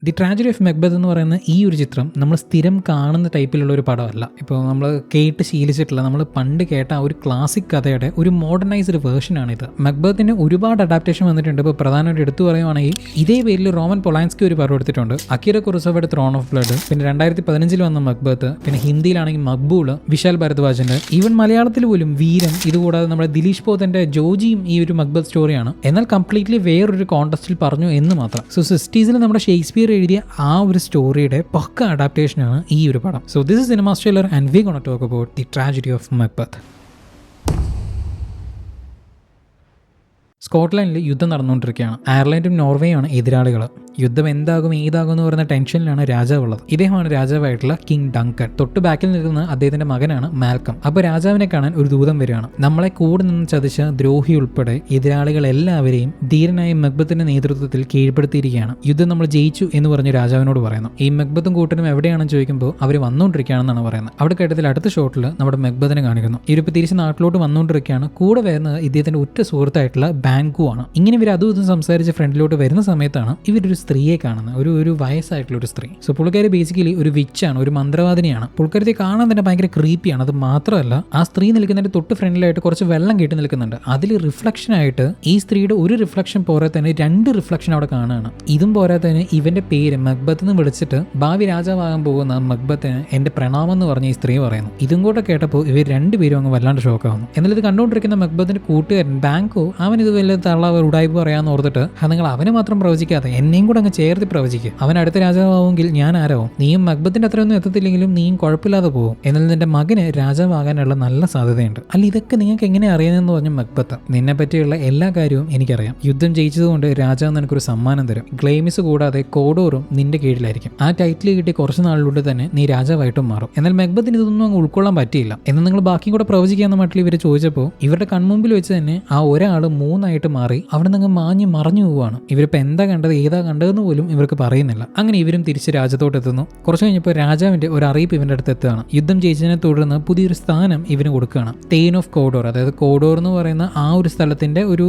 The tragedy of മെക്ബത്ത് എന്ന് പറയുന്ന ഈ ഒരു ചിത്രം നമ്മൾ സ്ഥിരം കാണുന്ന ടൈപ്പിലുള്ള ഒരു പടമല്ല. ഇപ്പോൾ നമ്മൾ കേട്ട് ശീലിച്ചിട്ടുള്ള, നമ്മൾ പണ്ട് കേട്ട ആ ഒരു ക്ലാസിക് കഥയുടെ ഒരു മോഡേണൈസ്ഡ് വേർഷനാണിത്. മെക്ബത്തിന് ഒരുപാട് അഡാപ്റ്റേഷൻ വന്നിട്ടുണ്ട്. ഇപ്പോൾ പ്രധാനമായിട്ട് എടുത്തു പറയുവാണെങ്കിൽ ഇതേ പേരിൽ റോമൻ പൊളാൻസ്കി ഒരു പടം എടുത്തിട്ടുണ്ട്, അക്കിര കുറുസവയുടെ ത്രോൺ ഓഫ് ബ്ലഡ്. പിന്നെ 2015 വന്ന മെക്ബത്ത്. പിന്നെ ഹിന്ദിയിലാണെങ്കിൽ മക്ബൂള്, വിശാൽ ഭരദ്വാജിന്റെ. ഈവൻ മലയാളത്തിൽ പോലും വീരം. ഇതുകൂടാതെ നമ്മുടെ ദിലീഷ് പോത്തന്റെ ജോജിയും ഈ ഒരു മക്ബത്ത് സ്റ്റോറിയാണ്. എന്നാൽ കംപ്ലീറ്റ്ലി വേറൊരു കോണ്ടസ്റ്റിൽ പറഞ്ഞു എന്ന് മാത്രം. സോ 60s നമ്മുടെ ഷേക്സ്പിയർ എഴുതിയ ആ ഒരു സ്റ്റോറിയുടെ പക്ക അഡാപ്റ്റേഷനാണ് ഈ ഒരു പടം. So this is cinema trailer and we gonna talk about the tragedy of Macbeth. സ്കോട്ട്ലൻഡിൽ യുദ്ധം നടന്നുകൊണ്ടിരിക്കുകയാണ്. അയർലൻഡും നോർവേയാണ് എതിരാളികൾ. യുദ്ധം എന്താകും ഏതാകും എന്ന് പറയുന്ന ടെൻഷനിലാണ് രാജാവുള്ളത്. ഇദ്ദേഹമാണ് രാജാവായിട്ടുള്ള കിങ് ഡങ്കൻ. തൊട്ട് ബാക്കിൽ നിൽക്കുന്ന അദ്ദേഹത്തിന്റെ മകനാണ് മാൽക്കം. അപ്പോൾ രാജാവിനെ കാണാൻ ഒരു ദൂതം വരികയാണ്. നമ്മളെ കൂടെ നിന്ന് ചതിച്ച ദ്രോഹി ഉൾപ്പെടെ എതിരാളികൾ എല്ലാവരെയും ധീരനായ മെക്ബത്തിന്റെ നേതൃത്വത്തിൽ കീഴ്പ്പെടുത്തിയിരിക്കുകയാണ്. യുദ്ധം നമ്മൾ ജയിച്ചു എന്ന് പറഞ്ഞ് രാജാവിനോട് പറയുന്നു. ഈ മെക്ബത്തും കൂട്ടനും എവിടെയാണെന്ന് ചോദിക്കുമ്പോൾ അവർ വന്നുകൊണ്ടിരിക്കുകയാണെന്നാണ് പറയുന്നത്. അവിടെ കേട്ടതിൽ അടുത്ത ഷോട്ടിൽ നമ്മുടെ മെക്ബത്തിനെ കാണിക്കുന്നു. ഇവരിപ്പോൾ തിരിച്ച് നാട്ടിലോട്ട് വന്നുകൊണ്ടിരിക്കുകയാണ്. കൂടെ വരുന്നത് ഇദ്ദേഹത്തിന്റെ ഉറ്റ സുഹൃത്തായിട്ടുള്ള ബാങ്കു ആണ്. ഇങ്ങനെ ഇവർ അതും ഇതും സംസാരിച്ച് ഫ്രണ്ടിലോട്ട് വരുന്ന സമയത്താണ് ഇവരൊരു സ്ത്രീയെ കാണുന്നത്, ഒരു വയസ്സായിട്ടുള്ള ഒരു സ്ത്രീ. സോ പുള്ളിക്കാരി ബേസിക്കലി ഒരു വിച്ചാണ്, ഒരു മന്ത്രവാദിനിയാണ്. പുള്ളിക്കാരത്തെ കാണാൻ തന്നെ ഭയങ്കര ക്രീപ്പിയാണ്. അത് മാത്രമല്ല, ആ സ്ത്രീ നിൽക്കുന്നതിന്റെ തൊട്ട് ഫ്രണ്ടിലായിട്ട് കുറച്ച് വെള്ളം കെട്ടി നിൽക്കുന്നുണ്ട്. അതിൽ റിഫ്ലക്ഷൻ ആയിട്ട് ഈ സ്ത്രീയുടെ ഒരു റിഫ്ലക്ഷൻ പോരാ തന്നെ 2 റിഫ്ലക്ഷൻ അവിടെ കാണുകയാണ്. ഇതും പോരാ തന്നെ ഇവന്റെ പേര് മെക്ബത്ത് എന്ന് വിളിച്ചിട്ട് ഭാവി രാജാവാകാൻ പോകുന്ന മെക്ബത്തിന് എന്റെ പ്രണാമം എന്ന് പറഞ്ഞ ഈ സ്ത്രീ പറയുന്നു. ഇതും കൂടെ കേട്ടപ്പോൾ ഇവർ രണ്ടുപേരും അങ്ങ് വല്ലാണ്ട് ഷോക്കാവുന്നു. എന്നാൽ ഇത് കണ്ടുകൊണ്ടിരിക്കുന്ന മെക്ബത്തിന്റെ കൂട്ടുകാരൻ ബാങ്കോ അവൻ ഇത് വലിയ തള്ള ഉടായ്പ പറയാന്ന് ഓർത്തിട്ട് നിങ്ങൾ അവനെ മാത്രം പ്രവചിക്കാതെ എന്നെയും കൂടെ അങ്ങ് ചേർത്ത് പ്രവചിക്കുക. അവൻ അടുത്ത രാജാവാണെങ്കിൽ ഞാൻ ആരാവും? നീയും മെക്ബത്തിന്റെ അത്രയൊന്നും എത്തത്തില്ലെങ്കിലും നീയും കുഴപ്പമില്ലാതെ പോകും. എന്നാൽ നിന്റെ മകന് രാജാവാകാനുള്ള നല്ല സാധ്യതയുണ്ട്. അല്ല, ഇതൊക്കെ നിങ്ങൾക്ക് എങ്ങനെ അറിയുന്നതെന്ന് പറഞ്ഞ മെക്ബത്ത്, നിന്നെ പറ്റിയുള്ള എല്ലാ കാര്യവും എനിക്കറിയാം. യുദ്ധം ജയിച്ചതുകൊണ്ട് രാജാവ് നിനക്കൊരു സമ്മാനം തരും. ഗ്ലെയിമിസ് കൂടാതെ കോഡോറും നിന്റെ കീഴിലായിരിക്കും. ആ ടൈറ്റിൽ കിട്ടി കുറച്ച് നാളിലൂടെ തന്നെ നീ രാജാവായിട്ടും മാറും. എന്നാൽ മെക്ബത്തിന് ഇതൊന്നും അങ്ങ് ഉൾക്കൊള്ളാൻ പറ്റിയില്ല. എന്നാൽ നിങ്ങൾ ബാക്കി കൂടെ പ്രവചിക്കാന്ന മട്ടിൽ ഇവർ ചോദിച്ചപ്പോൾ ഇവരുടെ കൺമുമ്പിൽ വെച്ച് തന്നെ ആ ഒരാൾ 3 ആയിട്ട് മാറി അവിടെ നിന്ന് മാഞ്ഞ് മറഞ്ഞു പോവുകയാണ്. ഇവരിപ്പോൾ എന്താ കണ്ടത് ഏതാ കണ്ടതെന്ന് പോലും ഇവർക്ക് പറയുന്നില്ല. അങ്ങനെ ഇവരും തിരിച്ച് രാജ്യത്തോട്ട് എത്തുന്നു. കുറച്ച് കഴിഞ്ഞപ്പോൾ രാജാവിന്റെ ഒരു അറിയിപ്പ് ഇവന്റെ അടുത്ത് എത്തുകയാണ്. യുദ്ധം ജയിച്ചതിനെ തുടർന്ന് പുതിയൊരു സ്ഥാനം ഇവന് കൊടുക്കുകയാണ്. തെയ്ൻ ഓഫ് കോഡോർ. അതായത് കോഡോർ എന്ന് പറയുന്ന ആ ഒരു സ്ഥലത്തിന്റെ ഒരു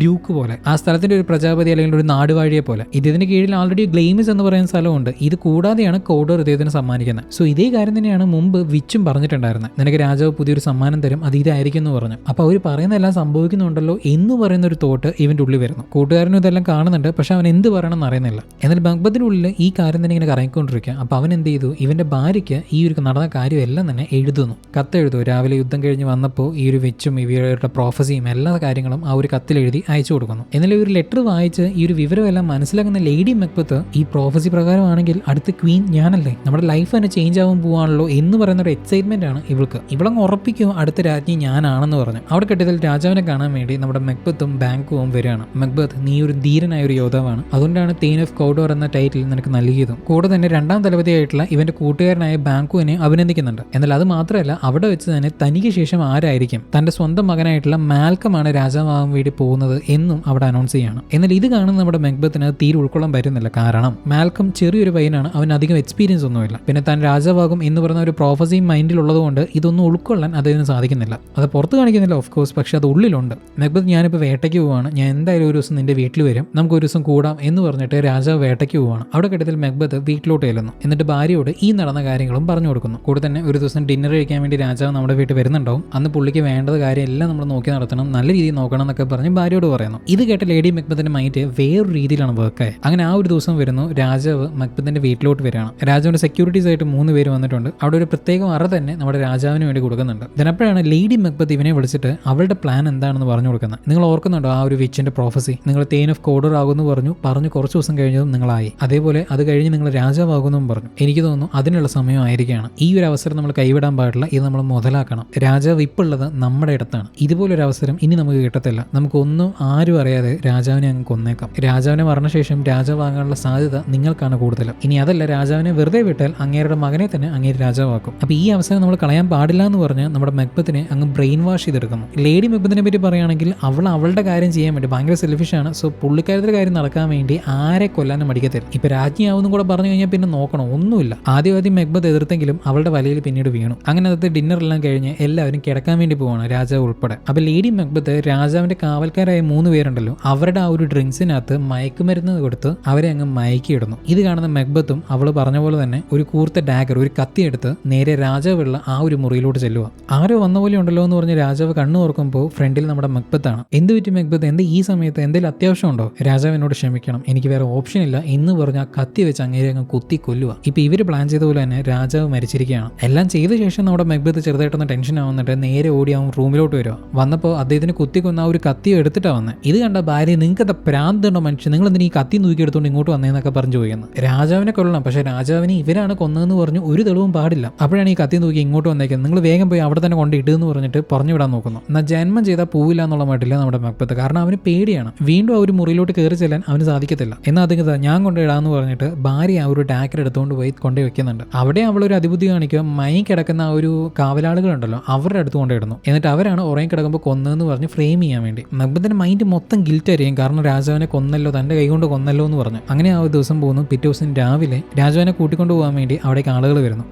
ഡ്യൂക്ക് പോലെ, ആ സ്ഥലത്തിന്റെ ഒരു പ്രജാപതി അല്ലെങ്കിൽ ഒരു നാടുവാഴിയെ പോലെ. ഇതിന് കീഴിൽ ആൾറെഡി ഗ്ലെയിമിസ് എന്ന് പറയുന്ന സ്ഥലമുണ്ട്. ഇത് കൂടാതെയാണ് കോഡോർ ഇദ്ദേഹത്തിന് സമ്മാനിക്കുന്നത്. സോ ഇതേ കാര്യം തന്നെയാണ് മുമ്പ് വിച്ചും പറഞ്ഞിട്ടുണ്ടായിരുന്നത്. നിനക്ക് രാജാവ് പുതിയൊരു സമ്മാനം തരും, അത് ഇതായിരിക്കും എന്ന് പറഞ്ഞു. അപ്പോൾ അവർ പറയുന്നതെല്ലാം സംഭവിക്കുന്നുണ്ടല്ലോ എന്ന് പറയുന്ന ഒരു തോട്ട് ഇവന്റെ ഉള്ളിൽ വരുന്നു. കൂട്ടുകാരനും ഇതെല്ലാം കാണുന്നുണ്ട്, പക്ഷെ അവൻ എന്ത് പറയണം എന്ന് അറിയുന്നില്ല. എന്നാൽ മെക്ബത്തിന്റെ ഉള്ളിൽ ഈ കാര്യം തന്നെ ഇങ്ങനെ കറങ്ങിക്കൊണ്ടിരിക്കുക. അപ്പോൾ അവൻ എന്ത് ചെയ്തു, ഇവന്റെ ഭാര്യയ്ക്ക് ഈ ഒരു നടന്ന കാര്യം എല്ലാം തന്നെ എഴുതുന്നു, കത്തെഴുതു. രാവിലെ യുദ്ധം കഴിഞ്ഞ് വന്നപ്പോൾ ഈ ഒരു വെച്ചും ഇവരുടെ പ്രോഫസിയും എല്ലാ കാര്യങ്ങളും ആ ഒരു കത്തിൽ എഴുതി അയച്ചു കൊടുക്കുന്നു. എന്നാൽ ഈ ഒരു ലെറ്റർ വായിച്ച് ഈ ഒരു വിവരമെല്ലാം മനസ്സിലാക്കുന്ന ലേഡി മെക്ബത്ത് ഈ പ്രോഫസി പ്രകാരമാണെങ്കിൽ അടുത്ത ക്വീൻ ഞാനല്ലേ, നമ്മുടെ ലൈഫ് തന്നെ ചേഞ്ച് ആവാൻ പോവാണല്ലോ എന്ന് പറയുന്ന ഒരു എക്സൈറ്റ്മെന്റ് ആണ് ഇവൾക്ക്. ഇവളങ്ങ് ഉറപ്പിക്കും അടുത്ത രാജ്ഞി ഞാനാണെന്ന് പറഞ്ഞു. അവിടെ കെട്ടിയതിൽ രാജാവിനെ കാണാൻ വേണ്ടി നമ്മുടെ മെക്ബത്തും ബാങ്കുവും വരികയാണ്. മെക്ബത്ത്, നീ ഒരു ധീരനായ ഒരു യോദ്ധാവാണ്, അതുകൊണ്ടാണ് തെയ്ൻ ഓഫ് കോഡോർ എന്ന ടൈറ്റിൽ നിനക്ക് നൽകിയതും. കൂടെ തന്നെ 2ാം തലപതിയായിട്ടുള്ള ഇവന്റെ കൂട്ടുകാരനായ ബാങ്കുവിനെ അഭിനന്ദിക്കുന്നുണ്ട്. എന്നാൽ അത് മാത്രമല്ല, അവിടെ വെച്ച് തന്നെ തനിക്ക് ശേഷം ആരായിരിക്കും തന്റെ സ്വന്തം മകനായിട്ടുള്ള മാൽക്കമാണ് രാജാവാകാൻ വേണ്ടി പോകുന്നത് എന്നും അവിടെ അനൗൺസ് ചെയ്യാണ്. എന്നാൽ ഇത് കാണുന്ന നമ്മുടെ മെക്ബത്തിന് തീരെ ഉൾക്കൊള്ളാൻ പറ്റുന്നില്ല. കാരണം മാൽക്കം ചെറിയൊരു പയ്യനാണ്, അവൻ അധികം എക്സ്പീരിയൻസ് ഒന്നുമില്ല. പിന്നെ താൻ രാജാവാകും എന്ന് പറയുന്ന ഒരു പ്രോഫസിയും മൈൻഡിലുള്ളത് കൊണ്ട് ഇതൊന്നും ഉൾക്കൊള്ളാൻ അദ്ദേഹത്തിന് സാധിക്കുന്നില്ല. അത് പുറത്ത് കാണിക്കുന്നില്ല ഓഫ് കോഴ്സ്, പക്ഷെ അത് ഉള്ളിലുണ്ട്. മെക്ബത്ത്, ഞാനിപ്പോൾ വേട്ടയ്ക്ക് പോവാണ്, ഞാൻ എന്തായാലും ഒരു ദിവസം നിന്റെ വീട്ടിൽ വരും, നമുക്ക് ഒരു ദിവസം കൂടാം എന്ന് പറഞ്ഞിട്ട് രാജാവ് വേട്ടയ്ക്ക് പോവാണ്. അവിടെ കിട്ടത്തിൽ മെക്ബത്ത് വീട്ടിലോട്ട് ചെല്ലുന്നു. എന്നിട്ട് ഭാര്യയോട് ഈ നടന്ന കാര്യങ്ങളും പറഞ്ഞു കൊടുക്കുന്നു. കൂടെ തന്നെ ഒരു ദിവസം ഡിന്നർ കഴിക്കാൻ വേണ്ടി രാജാവ് നമ്മുടെ വീട്ടിൽ വരുന്നുണ്ടാവും. അന്ന് പുള്ളിക്ക് വേണ്ടത് കാര്യം എല്ലാം നമ്മൾ നോക്കി നടത്തണം, നല്ല രീതിയിൽ നോക്കണം എന്നൊക്കെ പറഞ്ഞ് ഭാര്യയോട് പറയുന്നു. ഇത് കേട്ട ലേഡി മെക്ബത്തിന്റെ മൈൻഡ് വേറൊരു രീതിയിലാണ് വർക്കായത്. അങ്ങനെ ആ ഒരു ദിവസം വരുന്നു, രാജാവ് മെക്ബത്തിന്റെ വീട്ടിലോട്ട് വരികയാണ്. രാജാവിന്റെ സെക്യൂരിറ്റീസ് ആയിട്ട് 3 പേര് വന്നിട്ടുണ്ട്. അവിടെ ഒരു പ്രത്യേകം അറ തന്നെ നമ്മുടെ രാജാവിന് വേണ്ടി കൊടുക്കുന്നുണ്ട്. ഇതിനപ്പോഴാണ് ലേഡി മെക്ബത്ത് ഇവനെ വിളിച്ചിട്ട് അവളുടെ പ്ലാൻ എന്താണെന്ന് പറഞ്ഞു കൊടുക്കുന്നത്. നിങ്ങൾ ഓർക്കുന്നുണ്ടോ ആ ഒരു വിച്ചിന്റെ പ്രോഫസി? നിങ്ങൾ തെയ്ൻ ഓഫ് കോഡോർ ആകുമെന്ന് പറഞ്ഞു കുറച്ച് ദിവസം കഴിഞ്ഞതും നിങ്ങളായി. അതേപോലെ അത് കഴിഞ്ഞ് നിങ്ങൾ രാജാവാകുമെന്നും പറഞ്ഞു. എനിക്ക് തോന്നുന്നു അതിനുള്ള സമയമായിരിക്കുകയാണ്. ഈ ഒരു അവസരം നമ്മൾ കൈവിടാൻ പാടില്ല, ഇത് നമ്മൾ മുതലാക്കണം. രാജാവ് ഇപ്പോൾ ഉള്ളത് നമ്മുടെ ഇടത്താണ്. ഇതുപോലൊരു അവസരം ഇനി നമുക്ക് കിട്ടത്തില്ല. നമുക്കൊന്നും ആരും അറിയാതെ രാജാവിനെ അങ്ങ് കൊന്നേക്കാം. രാജാവിനെ മരണശേഷം രാജാവാകാനുള്ള സാധ്യത നിങ്ങൾക്കാണ് കൂടുതൽ. ഇനി അതല്ല, രാജാവിനെ വെറുതെ വിട്ടാൽ അങ്ങേരുടെ മകനെ തന്നെ അങ്ങേര് രാജാവാക്കും. അപ്പോൾ ഈ അവസരം നമ്മൾ കളയാൻ പാടില്ല എന്ന് പറഞ്ഞ് നമ്മുടെ മെക്ബത്തിനെ അങ്ങ് ബ്രെയിൻ വാഷ് ചെയ്തെടുക്കുന്നു. ലേഡി മെക്ബത്തിനെ പറ്റി പറയുകയാണെങ്കിൽ അവൾ അവളുടെ കാര്യം ചെയ്യാൻ വേണ്ടി ഭയങ്കര സെൽഫിഷാണ്. സോ പുള്ളിക്കാരത്തിന്റെ കാര്യം നടക്കാൻ വേണ്ടി ആരെ കൊല്ലാനും മടിക്കത്തില്ല. ഇപ്പൊ രാജ്ഞിയാവുന്നും കൂടെ പറഞ്ഞു കഴിഞ്ഞാൽ പിന്നെ നോക്കണം, ഒന്നുമില്ല. ആദ്യം മെഗ്ബത്ത് എതിർത്തെങ്കിലും അവളുടെ വലയിൽ പിന്നീട് വീണു. അങ്ങനെ അകത്ത് ഡിന്നർ എല്ലാം കഴിഞ്ഞ് എല്ലാവരും കിടക്കാൻ വേണ്ടി പോവാണ്, രാജാവ് ഉൾപ്പെടെ. അപ്പൊ ലേഡി മെഗ്ബത്ത് രാജാവിന്റെ കാവൽക്കാരായ 3 പേരുണ്ടല്ലോ, അവരുടെ ആ ഒരു ഡ്രിങ്ക്സിനകത്ത് മയക്കുമരുന്ന് കൊടുത്ത് അവരെ അങ്ങ് മയക്കിയിടുന്നു. ഇത് കാണുന്ന മെഗ്ബത്തും അവള് പറഞ്ഞ പോലെ തന്നെ ഒരു കൂർത്ത ഡാഗർ, ഒരു കത്തി എടുത്ത് നേരെ രാജാവുള്ള ആ ഒരു മുറിയിലോട്ട് ചെല്ലുക. ആരോ വന്ന പോലെ ഉണ്ടല്ലോ എന്ന് പറഞ്ഞ് രാജാവ് കണ്ണു തുറക്കുമ്പോൾ ഫ്രണ്ടിൽ നമ്മുടെ മെഗ്ബത്താണ്. എന്ത് പറ്റി മെഗ്ബത്ത്, എന്ത് ഈ സമയത്ത് എന്തെങ്കിലും അത്യാവശ്യം ഉണ്ടോ? രാജാവ് എന്നോട് ക്ഷമിക്കണം, എനിക്ക് വേറെ ഓപ്ഷൻ ഇല്ല എന്ന് പറഞ്ഞ് ആ കത്തി വെച്ച് അങ്ങേരെ അങ്ങ് കുത്തി കൊല്ലുക. ഇപ്പൊ ഇവര് പ്ലാൻ ചെയ്ത പോലെ തന്നെ രാജാവ് മരിച്ചിരിക്കുകയാണ്. എല്ലാം ചെയ്ത ശേഷം നമ്മുടെ മെഗ്ബത്ത് ചെറുതായിട്ടൊന്ന് ടെൻഷൻ ആവുന്നിട്ട് നേരെ ഓടി അവൻ റൂമിലോട്ട് വരിക. വന്നപ്പോൾ അദ്ദേഹത്തിന് കുത്തിക്കൊന്ന ആ ഒരു കത്തി എടുത്തിട്ടാണ് വന്നത്. ഇത് കണ്ട ഭാര്യ, നിങ്ങൾക്ക് പ്രാന്തുണ്ടോ മനുഷ്യൻ, നിങ്ങൾ എന്തിനാ ഈ കത്തി തൂക്കി എടുത്തുകൊണ്ട് ഇങ്ങോട്ട് വന്നതെന്നൊക്കെ പറഞ്ഞു ചോദിക്കുന്നത്. രാജാവിനെ കൊല്ലണം, പക്ഷെ രാജാവിനെ ഇവരാണ് കൊന്നതെന്ന് പറഞ്ഞു ഒരു തെളിവും പാടില്ല. അപ്പോഴാണ് ഈ കത്തി തൂക്കി ഇങ്ങോട്ട് വന്നേക്കുന്നത്, നിങ്ങൾ വേഗം പോയി അവിടെ തന്നെ കൊണ്ട് ഇടുന്ന് പറഞ്ഞിട്ട് പറഞ്ഞു വിടാൻ നോക്കുന്നു. എന്നാൽ ജന്മം ചെയ്താൽ പോവില്ല എന്നുള്ള മട്ടില്ല നമ്മുടെ മെഗ്ബത്ത്. കാരണം അവന് പേടിയാണ്, വീണ്ടും ആ ഒരു മുറിയിലോട്ട് കയറി ചെല്ലാൻ അവന് സാധിക്കത്തില്ല. എന്നാൽ അദ്ദേഹം ഞാൻ കൊണ്ടിടാന്ന് പറഞ്ഞിട്ട് ഭാര്യ ആ ഒരു ടാക്കർ എടുത്തുകൊണ്ട് പോയി കൊണ്ടു വെക്കുന്നുണ്ട്. അവിടെ അവളൊരു അതിബുദ്ധി കാണിക്കുക, മൈ കിടക്കുന്ന ആ ഒരു കാവലാളുകളുണ്ടല്ലോ അവരുടെ അടുത്ത് കൊണ്ടിടുന്നു. എന്നിട്ട് അവരാണ് ഉറങ്ങി കിടക്കുമ്പോൾ കൊന്നതെന്ന് പറഞ്ഞ് ഫ്രെയിം ചെയ്യാൻ വേണ്ടി. മെഗ്ബത്തിന്റെ മൈൻഡ് മൊത്തം ഗിൽറ്റ് അറിയും, കാരണം രാജാവിനെ കൊന്നല്ലോ, തന്റെ കൈ കൊണ്ട് കൊന്നല്ലോ എന്ന് പറഞ്ഞു. അങ്ങനെ ആ ഒരു ദിവസം പോകുന്നു. പിറ്റേ ദിവസം രാവിലെ രാജാവിനെ കൂട്ടിക്കൊണ്ടു പോകാൻ വേണ്ടി അവിടേക്ക് ആളുകൾ വരുന്നു.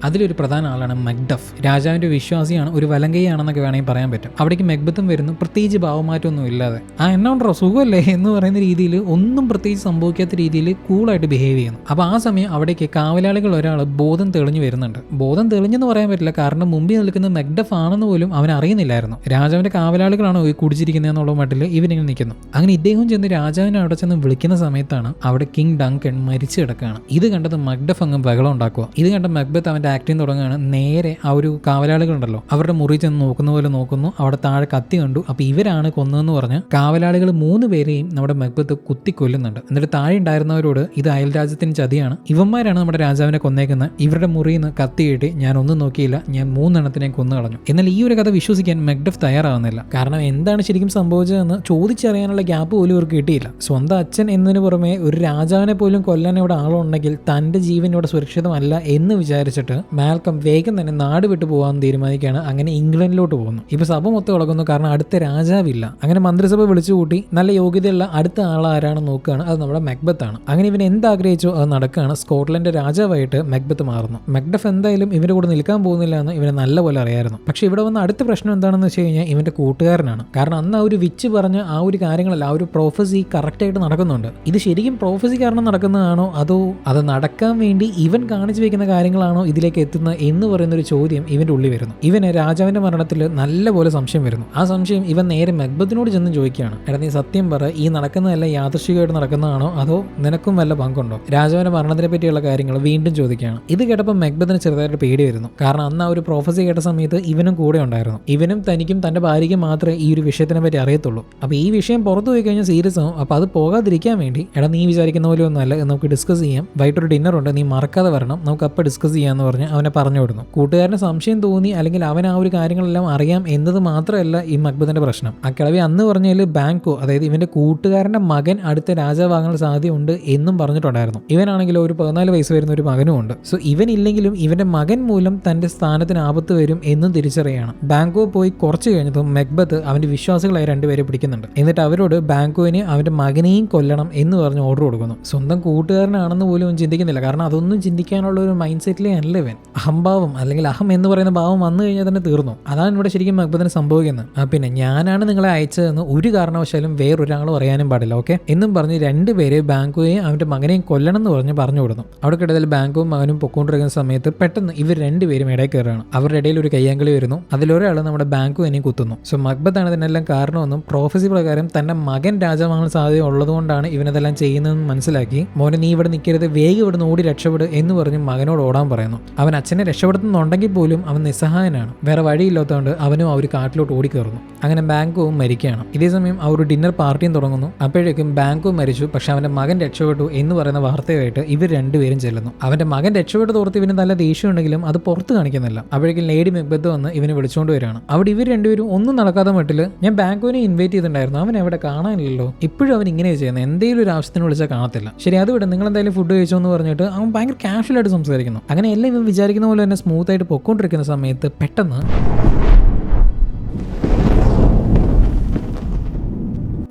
അതിലൊരു പ്രധാന ആളാണ് മക്ഡഫ്. രാജാവിന്റെ വിശ്വാസിയാണ്, ഒരു വലങ്കൈയാണെന്നൊക്കെ വേണമെങ്കിൽ പറയാൻ പറ്റും. അവിടേക്ക് മെഗ്ബത്തും വരുന്നു, പ്രത്യേകിച്ച് ഭാവമാറ്റമൊന്നും ഇല്ലാതെ. ആ എന്നോണ്ടോ സുഖമല്ലേ എന്ന് പറയുന്ന രീതിയിൽ ഒന്നും പ്രത്യേകിച്ച് സംഭവിക്കാത്ത രീതിയിൽ കൂളായിട്ട് ബിഹേവ് ചെയ്യുന്നു. അപ്പൊ ആ സമയം അവിടേക്ക് കാവലാളികൾ ഒരാൾ ബോധം തെളിഞ്ഞു വരുന്നുണ്ട്. ബോധം തെളിഞ്ഞെന്ന് പറയാൻ പറ്റില്ല, കാരണം മുമ്പിൽ നിൽക്കുന്ന മെഗ്ഡഫ് ആണെന്ന് പോലും അവൻ അറിയുന്നില്ലായിരുന്നു. രാജാവിന്റെ കാവലാളികളാണോ കുടിച്ചിരിക്കുന്നത് എന്നുള്ള മട്ടിൽ ഇവനിങ്ങനെ നിൽക്കുന്നു. അങ്ങനെ ഇദ്ദേഹം ചെന്ന് രാജാവിനെ അവിടെ ചെന്ന് വിളിക്കുന്ന സമയത്താണ് അവിടെ കിങ് ഡങ്കൺ മരിച്ചു കിടക്കുകയാണ്. ഇത് കണ്ടത് മക്ഡഫ് അങ്ങ് ബഹളം ഉണ്ടാക്കുക. ഇത് കണ്ട മെഗ്ബത്ത് അവന്റെ ആക്ടിങ് തുടങ്ങുകയാണ്. നേരെ ആ ഒരു കാവലാളികളുണ്ടല്ലോ അവരുടെ മുറി ചെന്ന് നോക്കുന്ന പോലെ നോക്കുന്നു. അവിടെ താഴെ കത്തി കണ്ടു. അപ്പൊ ഇവരാണ് കൊന്നതെന്ന് പറഞ്ഞ് കാവലാളികൾ 3 പേരെയും നമ്മുടെ മെഗ്ബത്ത് കുത്തിക്കൊല്ലുന്നുണ്ട്. എന്നിട്ട് താഴെ ഉണ്ടായിരുന്നവരോട് ഇത് അയൽ രാജ്യത്തിന് ചതിയാണ്, ഇവന്മാരാണ് നമ്മുടെ രാജാവിനെ കൊന്നേക്കുന്നത്, ഇവരുടെ മുറിയിൽ നിന്ന് കത്തി കിട്ടി, ഞാൻ ഒന്നും നോക്കിയില്ല, ഞാൻ 3 എണ്ണത്തിനെ കൊന്നു കളഞ്ഞു. എന്നാൽ ഈ ഒരു കഥ വിശ്വസിക്കാൻ മെഗ്ഡഫ് തയ്യാറാവുന്നില്ല. കാരണം എന്താണ് ശരിക്കും സംഭവിച്ചതെന്ന് ചോദിച്ചറിയാനുള്ള ഗ്യാപ്പ് പോലും ഇവർക്ക് കിട്ടിയില്ല. സ്വന്തം അച്ഛൻ എന്നതിന് പുറമെ ഒരു രാജാവിനെ പോലും കൊല്ലാൻ ഇവിടെ ആളുണ്ടെങ്കിൽ തന്റെ ജീവൻ ഇവിടെ സുരക്ഷിതമല്ല എന്ന് വിചാരിച്ചിട്ട് മാൽക്കം വേഗം തന്നെ നാട് വിട്ടു പോകാൻ തീരുമാനിക്കുകയാണ്. അങ്ങനെ ഇംഗ്ലണ്ടിലോട്ട് പോകുന്നു. ഇപ്പൊ സഭ മൊത്തം ഇളകുന്നു, കാരണം അടുത്ത രാജാവില്ല. അങ്ങനെ മന്ത്രിസഭ വിളിച്ചു കൂട്ടി നല്ല യോഗ്യതയുള്ള അടുത്ത ആൾ ആരാണെന്ന് നോക്കുകയാണ്. അത് നമ്മുടെ മെഗ്ബത്താണ്. അങ്ങനെ ഇവൻ എന്താഗ്രഹിച്ചോ അത് നടക്കുകയാണ്. സ്കോട്ട്ലൻഡ് രാജാവായിട്ട് മെഗ്ബത്ത് മാറുന്നു. മെഗ്ഡഫ് എന്തായാലും ഇവന്റെ കൂടെ നിൽക്കാൻ പോകുന്നില്ല എന്ന് ഇവനെ നല്ലപോലെ അറിയായിരുന്നു. പക്ഷെ ഇവിടെ വന്ന അടുത്ത പ്രശ്നം എന്താണെന്ന് വെച്ച് കഴിഞ്ഞാൽ ഇവന്റെ കൂട്ടുകാരനാണ്. കാരണം അന്ന് ആ ഒരു വിച്ച് പറഞ്ഞ ആ ഒരു കാര്യങ്ങളല്ല, ആ ഒരു പ്രോഫസി കറക്റ്റായിട്ട് നടക്കുന്നുണ്ട്. ഇത് ശരിക്കും പ്രോഫസി കാരണം നടക്കുന്നതാണോ അതോ അത് നടക്കാൻ വേണ്ടി ഇവൻ കാണിച്ചു വെക്കുന്ന കാര്യങ്ങളാണോ ഇതിലേക്ക് എത്തുന്നത് എന്ന് പറയുന്ന ഒരു ചോദ്യം ഇവന്റെ ഉള്ളിൽ വരുന്നു. ഇവന് രാജാവിന്റെ മരണത്തിൽ നല്ലപോലെ സംശയം വരുന്നു. ആ സംശയം ഇവൻ നേരെ മെഗ്ബത്തിനോട് ചെന്ന് ചോദിക്കുകയാണ്, എടാ നീ സത്യം പറ, ഈ നടക്കുന്നതല്ല യാദൃശ്ചികമായിട്ട് നടക്കുന്നതാണോ അതോ നിനക്കും വല്ല പങ്കുണ്ടോ? രാജാവിന്റെ മരണത്തിനെ പറ്റിയുള്ള കാര്യങ്ങൾ വീണ്ടും ചോദിക്കുകയാണ്. ഇത് കേട്ടപ്പോൾ മെഗ്ബത്തിന് ചെറുതായിട്ട് പേടി വരുന്നു. കാരണം അന്ന് ആ ഒരു പ്രോഫസി കേട്ട സമയത്ത് ഇവനും കൂടെ ഉണ്ടായിരുന്നു. ഇവനും തനിക്കും തന്റെ ഭാര്യയ്ക്കും മാത്രമേ ഈ ഒരു വിഷയത്തിനെ പറ്റി അറിയത്തുള്ളൂ. അപ്പൊ ഈ വിഷയം പുറത്തു പോയി കഴിഞ്ഞാൽ സീരിയസ് ആവും. അപ്പൊ അത് പോകാതിരിക്കാൻ വേണ്ടി, എടാ നീ വിചാരിക്കുന്ന പോലെ ഒന്നല്ല, നമുക്ക് ഡിസ്കസ് ചെയ്യാം, വൈകിട്ടൊരു ഡിന്നർ ഉണ്ട്, നീ മറക്കാതെ വരണം, നമുക്ക് അപ്പം ഡിസ്കസ് ചെയ്യാന്ന് പറഞ്ഞ് അവനെ പറഞ്ഞു വിടുന്നു. കൂട്ടുകാരന് സംശയം തോന്നി, അല്ലെങ്കിൽ അവൻ ആ ഒരു കാര്യങ്ങളെല്ലാം അറിയാം എന്നത് മാത്രമല്ല ഈ മക്ബത്തിന്റെ പ്രശ്നം. ആ കിളവി അന്ന് പറഞ്ഞതിൽ ബാങ്കോ, അതായത് ഇവന്റെ കൂട്ടുകാരന്റെ മകൻ അടുത്ത രാജാവാകാൻ സാധ്യതയുണ്ട് എന്നും പറഞ്ഞിട്ടുണ്ടായിരുന്നു. ഇവനാണെങ്കിലും ഒരു 14 വയസ്സ് വരുന്ന ഒരു മകനും ഉണ്ട്. സോ ഇവൻ ഇല്ലെങ്കിലും ഇവന്റെ മകൻ മൂലം തന്റെ സ്ഥാനത്തിന് ആപത്ത് വരും എന്നും തിരിച്ചറിയാണ്. ബാങ്കോ പോയി കുറച്ച് കഴിഞ്ഞതും മെഗ്ബത്ത് അവന്റെ വിശ്വാസികളായ 2 പേരെ പിടിക്കുന്നുണ്ട്. എന്നിട്ട് അവരോട് ബാങ്കോവിനെ അവന്റെ മകനെയും കൊല്ലണം എന്ന് പറഞ്ഞ് ഓർഡർ കൊടുക്കുന്നു. സ്വന്തം കൂട്ടുകാരനാണെന്ന് പോലും അവൻ ചിന്തിക്കുന്നില്ല. കാരണം അതൊന്നും ചിന്തിക്കാനുള്ള ഒരു മൈൻഡ് സെറ്റിലേ അല്ല ഇവൻ. അഹംഭാവം അല്ലെങ്കിൽ അഹം എന്ന് പറയുന്ന ഭാവം വന്നു കഴിഞ്ഞാൽ തന്നെ തീർന്നു. അതാണ് ഇവിടെ ശരിക്കും മെഗ്ബത്തിന് സംഭവിക്കുന്നത്. പിന്നെ ഞാനാണ് നിങ്ങളെ അയച്ചതെന്ന് ഒരു കാരണവശാലും വേറൊരാളും അറിയാനും പാടില്ല, ഓക്കെ എന്നും പറഞ്ഞ് 2 പേര് ബാങ്കോയെയും അവന്റെ മകനെയും കൊല്ലണം എന്ന് പറഞ്ഞു കൊടുത്തു. അവിടെ കിടയിൽ ബാങ്കോവും മകനും പൊക്കോണ്ടിരിക്കുന്ന സമയത്ത് പെട്ടെന്ന് ഇവർ 2 പേരും ഇടയിൽ കയറുകയാണ്. അവരുടെ ഇടയിൽ ഒരു കയ്യാങ്കളി വരുന്നു. അതിലൊരാൾ നമ്മുടെ ബാങ്കോവിനെയും കുത്തുന്നു. സോ മക്ബത്താണ് ഇതിനെല്ലാം കാരണമെന്നും പ്രോഫസി പ്രകാരം തന്റെ മകൻ രാജാവാകാൻ സാധ്യത ഉള്ളതുകൊണ്ടാണ് ഇവനതെല്ലാം ചെയ്യുന്നതെന്ന് മനസ്സിലാക്കി, മോനെ നീ ഇവിടെ നിൽക്കരുത്, വേഗം ഇവിടെ ഓടി രക്ഷപ്പെടും എന്ന് പറഞ്ഞ് മകനോട് ഓടാൻ പറയുന്നു. അവൻ അച്ഛനെ രക്ഷപ്പെടുത്തുന്നുണ്ടെങ്കിൽ പോലും അവൻ നിസ്സഹായനാണ്. വേറെ വഴിയില്ലാത്തതുകൊണ്ട് അവനും ആ ഒരു കാട്ടിലോട്ട് ഓടിക്കയറുന്നു. അങ്ങനെ ബാങ്കോവും മരിക്കുകയാണ്. ഇതേസമയം ആ ഒരു ഡിന്നർ പാർട്ടിയും തുടങ്ങുന്നു. അപ്പോഴേക്കും ബാങ്കോ മരിച്ചു, പക്ഷെ അവന്റെ മകൻ രക്ഷപ്പെട്ടു എന്ന് പറയുന്ന വാർത്തയായിട്ട് ഇവർ 2 പേരും ചെല്ലുന്നു. അവന്റെ മകൻ രക്ഷപ്പെട്ടു തോർത്ത് ഇവന് നല്ല ദേഷ്യം ഉണ്ടെങ്കിലും അത് പുറത്ത് കാണിക്കുന്നില്ല. അപ്പോഴേക്കും ലേഡി മെഗ്ബത്ത് വന്ന് ഇവനെ വിളിച്ചുകൊണ്ട് വരികയാണ്. അവിടെ ഇവർ 2 പേരും ഒന്നും നടക്കാതെ മട്ടില്, ഞാൻ ബാങ്കോനെ ഇൻവൈറ്റ് ചെയ്തിട്ടുണ്ടായിരുന്നു, അവൻ എവിടെ കാണാനില്ലല്ലോ, ഇപ്പോഴും അവൻ ഇങ്ങനെ ചെയ്യുന്നത്, എന്തെങ്കിലും ഒരു ആവശ്യത്തിന് വിളിച്ചാൽ കാണത്തില്ല, ശരി അത് വിட, നിങ്ങൾ എന്തായാലും ഫുഡ് കഴിച്ചോ എന്ന് പറഞ്ഞിട്ട് അവൻ ഭയങ്കര കാഷ്വൽ ആയിട്ട് സംസാരിക്കുന്നു. അങ്ങനെ എല്ലാം ഇവൻ വിചാരിക്കുന്ന പോലെ തന്നെ സ്മൂത്ത് ആയിട്ട് പൊക്കോണ്ടിരിക്കുന്ന സമയത്ത് പെട്ടെന്ന്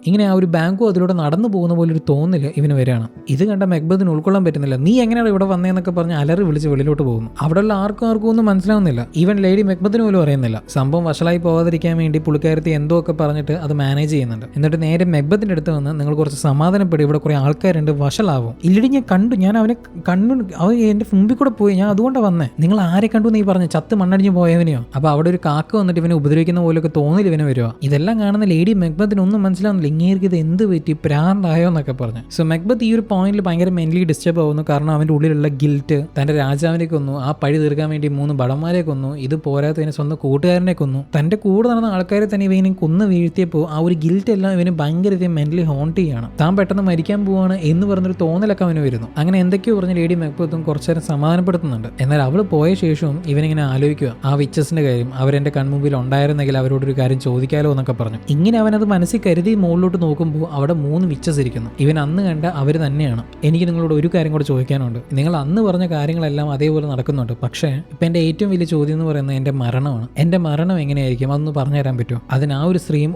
ഇങ്ങനെ ആ ഒരു ബാങ്കും അതിലൂടെ നടന്നു പോകുന്ന പോലെ ഒരു തോന്നല് ഇവന് വരികയാണ്. ഇത് കണ്ട മെക്ബത്തിന് ഉൾക്കൊള്ളാൻ പറ്റുന്നില്ല. നീ എങ്ങനെയാണ് ഇവിടെ വന്നതെന്നൊക്കെ പറഞ്ഞ് അലറി വിളിച്ച് വെളിയിലോട്ട് പോകുന്നു. അവിടെയുള്ള ആർക്കും ഒന്നും മനസ്സിലാവുന്നില്ല. ഈവൻ ലേഡി മെക്ബത്തിന് പോലും അറിയുന്നില്ല. സംഭവം വഷളായി പോകാതിരിക്കാൻ വേണ്ടി പുള്ളിക്കാരത്തി എന്തോ ഒക്കെ പറഞ്ഞിട്ട് അത് മാനേജ് ചെയ്യുന്നുണ്ട്. എന്നിട്ട് നേരെ മെക്ബത്തിന്റെ അടുത്ത് വന്ന് നിങ്ങൾ കുറച്ച് സമാധാനപ്പെടും, ഇവിടെ കുറെ ആൾക്കാരുണ്ട്, വഷളാവും. ഇല്ലടി ഞാൻ കണ്ടു, ഞാൻ അവനെ കണ്ടു, അവൻ എന്റെ മുമ്പിൽ കൂടെ പോയി, ഞാൻ അതുകൊണ്ടാണ് വന്നേ. നിങ്ങൾ ആരെ കണ്ടു നീ പറഞ്ഞു, ചത്ത് മണ്ണടിഞ്ഞ് പോയവനെയോ? അപ്പൊ അവിടെ ഒരു കാക്ക വന്നിട്ട് ഇവനെ ഉപദ്രവിക്കുന്ന പോലെയൊക്കെ തോന്നില്ല ഇവനെ വരുവാ. ഇതെല്ലാം കാണുന്ന ലേഡി മെക്ബത്തിന് ഒന്നും മനസ്സിലാവുന്നില്ല. ഇങ്ങേർക്ക് ഇത് എന്ത് പറ്റി, പ്രാന്തായോ എന്നൊക്കെ പറഞ്ഞു. സോ മെക്ബത്ത് ഈ ഒരു പോയിന്റിൽ ഭയങ്കര മെന്റലി ഡിസ്റ്റർബ് ആവുന്നു. കാരണം അവന്റെ ഉള്ളിലുള്ള ഗിൽറ്റ്, തന്റെ രാജാവിനെ കൊന്നു, ആ പഴി തീർക്കാൻ വേണ്ടി 3 ഭടന്മാരെ കൊന്നു, ഇത് പോരാത്തതിന് സ്വന്തം കൂട്ടുകാരനെ കൊന്നു, തന്റെ കൂടെ നടന്ന ആൾക്കാരെ തന്നെ ഇവനെ കൊന്നു വീഴ്ത്തിയപ്പോൾ ആ ഒരു ഗിൽറ്റ് എല്ലാം ഇവന് ഭയങ്കര മെന്റലി ഹോണ്ട് ചെയ്യാണ്. താൻ പെട്ടെന്ന് മരിക്കാൻ പോവാണ് എന്ന് പറഞ്ഞൊരു തോന്നലൊക്കെ അവന് വരുന്നു. അങ്ങനെ എന്തൊക്കെയോ പറഞ്ഞ് ലേഡി മെക്ബത്തും കുറച്ചു നേരം സമാധാനപ്പെടുത്തുന്നുണ്ട്. എന്നാൽ അവൾ പോയ ശേഷവും ഇവനിങ്ങനെ ആലോചിക്കുക, ആ വിച്ചസിന്റെ കാര്യം, അവരെന്റെ കൺമുമ്പിൽ ഉണ്ടായിരുന്നെങ്കിൽ അവരോടൊരു കാര്യം ചോദിക്കാലോ എന്നൊക്കെ പറഞ്ഞു. ഇങ്ങനെ അവനത് മനസ്സിൽ കരുതി മുകളിലോട്ട് നോക്കുമ്പോൾ അവിടെ 3 വിച്ചസ് ഇരിക്കുന്നു. ഇവൻ അന്ന് കണ്ട അവർ തന്നെയാണ്. എനിക്ക് നിങ്ങളോട് ഒരു കാര്യം കൂടെ ചോദിക്കാനുണ്ട്. നിങ്ങൾ അന്ന് പറഞ്ഞ കാര്യങ്ങളെല്ലാം അതേപോലെ നടക്കുന്നുണ്ട്. പക്ഷേ ഇപ്പം എൻ്റെ ഏറ്റവും വലിയ ചോദ്യം എന്ന് പറയുന്നത് എൻ്റെ മരണമാണ്. എൻ്റെ മരണം എങ്ങനെയായിരിക്കും, അതൊന്ന് പറഞ്ഞു തരാൻ പറ്റുമോ? അതിന് ആ ഒരു സ്ത്രീയും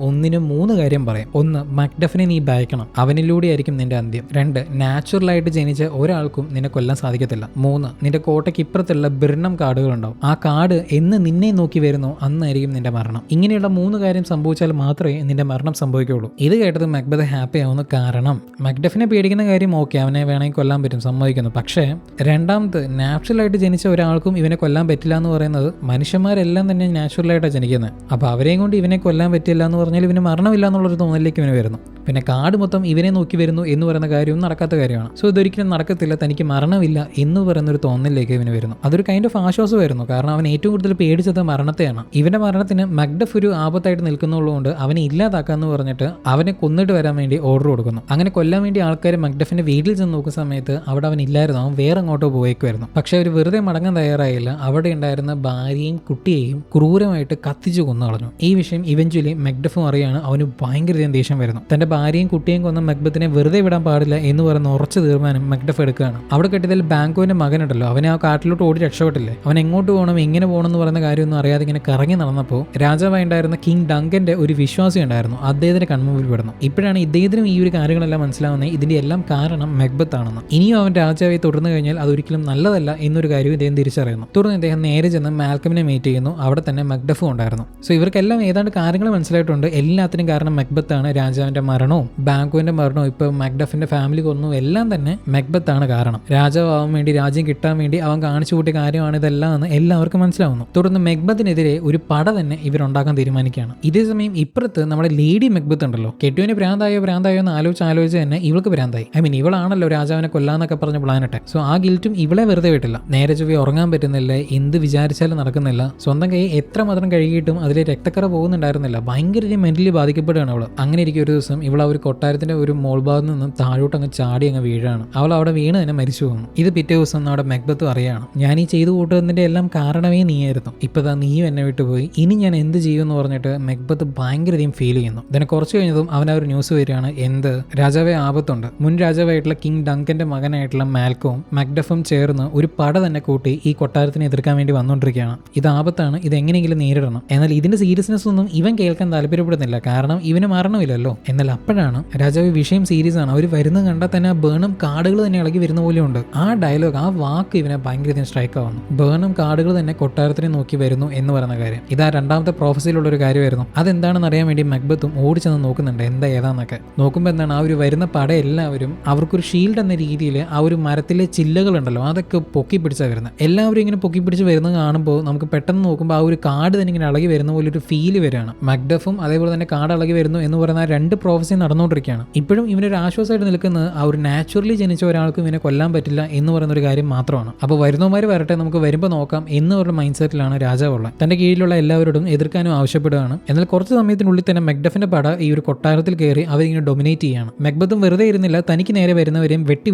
3 കാര്യം പറയും. 1, മക്ഡഫിനെ നീ ഭയക്കണം, അവനിലൂടെ ആയിരിക്കും നിന്റെ അന്ത്യം. 2, നാച്ചുറലായിട്ട് ജനിച്ച ഒരാൾക്കും നിന്നെ കൊല്ലാൻ സാധിക്കത്തില്ല. 3, നിന്റെ കോട്ടയ്ക്ക് ഇപ്പുറത്തുള്ള ബിർണം കാടുകളുണ്ടാവും. ആ കാട് എന്ന് നിന്നെ നോക്കി വരുന്നോ അന്നായിരിക്കും നിന്റെ മരണം. ഇങ്ങനെയുള്ള 3 കാര്യം സംഭവിച്ചാൽ മാത്രമേ നിന്റെ മരണം സംഭവിക്കുകയുള്ളൂ. ഇത് കേട്ടത് മക്ബത്ത് ഹാപ്പി ആവുന്നു. കാരണം മക്ഡഫിനെ പേടിക്കുന്ന കാര്യം ഓക്കെ, അവനെ വേണമെങ്കിൽ കൊല്ലാൻ പറ്റും, സമ്മതിക്കുന്നു. പക്ഷേ രണ്ടാമത്, നാച്ചുറലായിട്ട് ജനിച്ച ഒരാൾക്കും ഇവനെ കൊല്ലാൻ പറ്റില്ല എന്ന് പറയുന്നത്, മനുഷ്യന്മാരെല്ലാം തന്നെ നാച്ചുറലായിട്ടാണ് ജനിക്കുന്നത്. അപ്പോൾ അവരെയും കൊണ്ട് ഇവനെ കൊല്ലാൻ പറ്റില്ല എന്ന് പറഞ്ഞാൽ ഇവന് മരണമില്ല എന്നുള്ളൊരു തോന്നലിലേക്ക് ഇവന് വരുന്നു. പിന്നെ കാട് മൊത്തം ഇവനെ നോക്കി വരുന്നു എന്ന് പറയുന്ന കാര്യവും നടക്കാത്ത കാര്യമാണ്. സോ ഇതൊരിക്കലും നടക്കത്തില്ല, തനിക്ക് മരണമില്ല എന്ന് പറയുന്നൊരു തോന്നലിലേക്ക് ഇവന് വരുന്നു. അതൊരു കൈൻഡ് ഓഫ് ആശ്വാസമായിരുന്നു. കാരണം അവൻ ഏറ്റവും കൂടുതൽ പേടിച്ചത് മരണത്തെയാണ്. ഇവന്റെ മരണത്തിന് മക്ഡഫ് ഒരു ആപത്തായിട്ട് നിൽക്കുന്നുള്ളതുകൊണ്ട് അവനെ ഇല്ലാതാക്കാന്ന് പറഞ്ഞിട്ട് അവനെ കൊന്നിട്ട് വരാൻ വേണ്ടി ഓർഡർ കൊടുക്കുന്നു. അങ്ങനെ കൊല്ലാൻ വേണ്ടി ആൾക്കാർ മക്ഡഫിന്റെ വീട്ടിൽ ചെന്ന് നോക്കുന്ന സമയത്ത് അവിടെ അവൻ ഇല്ലായിരുന്നു, അവൻ വേറെ അങ്ങോട്ടോ പോയേക്കുമായിരുന്നു. പക്ഷെ അവർ വെറുതെ മടങ്ങാൻ തയ്യാറായില്ല. അവിടെ ഉണ്ടായിരുന്ന ഭാര്യയും കുട്ടിയെയും ക്രൂരമായിട്ട് കത്തിച്ചു കൊന്നു കളഞ്ഞു. ഈ വിഷയം ഇവഞ്ച്വലി മക്ഡഫും അറിയാണ്. അവന് ഭയങ്കര ദേഷ്യം വരുന്നു. തന്റെ ഭാര്യയും കുട്ടിയും കൊന്ന മക്ബത്തിനെ വെറുതെ വിടാൻ പാടില്ല എന്ന് പറയുന്ന ഉറച്ച തീരുമാനം മക്ഡഫ് എടുക്കുകയാണ്. അവിടെ കെട്ടിയതിൽ ബാങ്കോന്റെ മകനുണ്ടല്ലോ, അവനെ ആ കാട്ടിലോട്ട് ഓടി രക്ഷപ്പെട്ടില്ലേ, അവൻ എങ്ങോട്ട് പോകണം എങ്ങനെ പോകണം എന്ന് പറയുന്ന കാര്യമൊന്നും അറിയാതെ ഇങ്ങനെ കറങ്ങി നടന്നപ്പോൾ രാജാവായി ഉണ്ടായിരുന്ന കിങ് ഡങ്കന്റെ ഒരു വിശ്വാസി ഉണ്ടായിരുന്നു, അദ്ദേഹത്തിന്റെ കൺമുമ്പിൽ പെടുന്നു. ഇപ്പോഴാണ് ഇദ്ദേഹത്തിനും ഈ ഒരു കാര്യങ്ങളെല്ലാം മനസ്സിലാവുന്നത്, ഇതിന്റെ എല്ലാം കാരണം മക്ബത്ത് ആണെന്ന്. ഇനിയും അവൻ രാജാവായി തുടർന്നു കഴിഞ്ഞാൽ അതൊരിക്കലും നല്ലതല്ല എന്നൊരു കാര്യം ഇദ്ദേഹം തിരിച്ചറിയുന്നു. തുടർന്ന് ഇദ്ദേഹം നേരെ ചെന്ന് മാൽക്കമിനെ മീറ്റ് ചെയ്യുന്നു. അവിടെ തന്നെ മക്ഡഫും ഉണ്ടായിരുന്നു. സോ ഇവർക്കെല്ലാം ഏതാണ്ട് കാര്യങ്ങൾ മനസ്സിലായിട്ടുണ്ട്. എല്ലാത്തിനും കാരണം മക്ബത്താണ്. രാജാവിന്റെ മരണവും ബാങ്കുവിന്റെ മരണവും ഇപ്പോൾ മക്ഡഫിന്റെ ഫാമിലി കൊന്നു എല്ലാം തന്നെ മക്ബത്താണ് കാരണം. രാജാവാൻ വേണ്ടി, രാജ്യം കിട്ടാൻ വേണ്ടി അവൻ കാണിച്ചു കൂട്ടിയ കാര്യമാണ് ഇതെല്ലാം എന്ന് എല്ലാവർക്കും മനസ്സിലാവുന്നു. തുടർന്ന് മക്ബത്തിനെതിരെ ഒരു പട തന്നെ ഇവരുണ്ടാക്കാൻ തീരുമാനിക്കുകയാണ്. ഇതേസമയം ഇപ്പുറത്ത് നമ്മുടെ ലേഡി മക്ബത്ത് ഉണ്ടല്ലോ, കെട്ടുവിന് ഭ്രാന്തായോ എന്ന് ആലോചിച്ച് തന്നെ ഇവൾക്ക് ഭ്രാന്തായി. ഇവളാണല്ലോ രാജാവിനെ കൊല്ലാന്നൊക്കെ പറഞ്ഞ പ്ലാനട്ടെ. സോ ആ ഗിൽറ്റും ഇവളെ വെറുതെ വിട്ടില്ല. നേരെ ചൊവ്വേ ഉറങ്ങാൻ പറ്റുന്നില്ല, എന്ത് വിചാരിച്ചാലും നടക്കുന്നില്ല. സ്വന്തം കൈ എത്ര മാത്രം കഴുകിയിട്ടും അതിലെ രക്തക്കറ പോകുന്നുണ്ടായിരുന്നില്ല. ഭയങ്കര മെന്റലി ബാധിക്കപ്പെടുകയാണ് അവള്. അങ്ങനെ ഇരിക്കും ഒരു ദിവസം ഇവൾ ആ ഒരു കൊട്ടാരത്തിന്റെ ഒരു മോൾഭാഗത്ത് നിന്ന് താഴോട്ട് അങ്ങ് ചാടി അങ്ങ് വീഴാണ്. അവൾ അവിടെ വീണ് തന്നെ മരിച്ചു പോകുന്നു. ഇത് പിറ്റേ ദിവസം നമ്മുടെ മക്ബത്തും അറിയാണ്, ഞാൻ ഈ ചെയ്തു കൂട്ടുന്നതിന്റെ എല്ലാം കാരണമേ നീയായിരുന്നു. ഇപ്പതാ നീയും എന്നെ വിട്ടുപോയി, ഇനി ഞാൻ എന്ത് ചെയ്യുമെന്ന് പറഞ്ഞിട്ട് മക്ബത്ത് ഭയങ്കരധികം ഫീൽ ചെയ്യുന്നു. ഇതിനെ കുറച്ച് കഴിഞ്ഞതും അവൻ ആ ഒരു ന്യൂസ് വരികയാണ്, എന്ത് രാജാവേ ആപത്തുണ്ട്. മുൻ രാജാവായിട്ടുള്ള കിങ് ഡങ്കന്റെ മകനായിട്ടുള്ള മാൽക്കവും മക്ഡഫും ചേർന്ന് ഒരു പട തന്നെ കൂട്ടി ഈ കൊട്ടാരത്തിനെ എതിർക്കാൻ വേണ്ടി വന്നുകൊണ്ടിരിക്കുകയാണ്. ഇത് ആപത്താണ്, ഇത് എങ്ങനെയെങ്കിലും നേരിടണം. എന്നാൽ ഇതിന്റെ സീരിയസ്നെസ് ഒന്നും ഇവൻ കേൾക്കാൻ താല്പര്യപ്പെടുന്നില്ല, കാരണം ഇവന് മരണമില്ലല്ലോ. എന്നാൽ അപ്പോഴാണ് രാജാവ് വിഷയം സീരിയസ് ആണ്. അവർ വരുന്നത് കണ്ടാൽ തന്നെ ബേണും കാടുകൾ തന്നെ ഇളകി വരുന്ന പോലെയുണ്ട്. ആ ഡയലോഗ്, ആ വാക്ക് ഇവനെ ഭയങ്കര സ്ട്രൈക്ക് ആവുന്നു. ബേണും കാടുകൾ തന്നെ കൊട്ടാരത്തിനെ നോക്കി വരുന്നു എന്ന് പറയുന്ന കാര്യം ഇതാ രണ്ടാമത്തെ പ്രോഫസിയിലുള്ള ഒരു കാര്യമായിരുന്നു. അതെന്താണെന്ന് അറിയാൻ വേണ്ടി മക്ബത്തും ഓടിച്ചെന്ന് നോക്കുന്നുണ്ട് ഏതാന്നൊക്കെ. നോക്കുമ്പോൾ എന്താണ്, ആ ഒരു വരുന്ന പട എല്ലാവരും അവർക്കൊരു ഷീൽഡ് എന്ന രീതിയിൽ ആ ഒരു മരത്തിലെ ചില്ലകളുണ്ടല്ലോ അതൊക്കെ പൊക്കി പിടിച്ചാണ് വരുന്നത്. എല്ലാവരും ഇങ്ങനെ പൊക്കി പിടിച്ച് വരുന്നത് കാണുമ്പോൾ നമുക്ക് പെട്ടെന്ന് നോക്കുമ്പോൾ ആ ഒരു കാട് തന്നെ ഇങ്ങനെ ഇളകി വരുന്ന പോലെ ഒരു ഫീല് വരികയാണ്. മക്ഡഫും അതേപോലെ തന്നെ കാട് ഇളകി വരുന്നു എന്ന് പറയുന്ന 2 പ്രോഫസി നടന്നുകൊണ്ടിരിക്കുകയാണ്. ഇപ്പോഴും ഇവനൊരു ആശ്വാസമായിട്ട് നിൽക്കുന്നത് ആ ഒരു നാച്ചുറലി ജനിച്ച ഒരാൾക്കും ഇവനെ കൊല്ലാൻ പറ്റില്ല എന്ന് പറയുന്ന ഒരു കാര്യം മാത്രമാണ്. അപ്പോൾ വരുന്നവന്മാർ വരട്ടെ, നമുക്ക് വരുമ്പോൾ നോക്കാം എന്ന് പറഞ്ഞ മൈൻഡ് സെറ്റിലാണ് രാജാവുള്ളത്. തന്റെ കീഴിലുള്ള എല്ലാവരോടും എതിർക്കാനും ആവശ്യപ്പെടുകയാണ്. എന്നാൽ കുറച്ച് സമയത്തിനുള്ളിൽ തന്നെ മക്ഡഫിന്റെ പട ഈ ഒരു കൊട്ടാരത്തിൽ കയറി അവരിങ്ങനെ ഡൊമിനേറ്റ് ചെയ്യാണ്. മക്ബത്തും വെറുതെ ഇരുന്നില്ല, തനിക്ക് നേരെ വരുന്നവരെയും വെട്ടി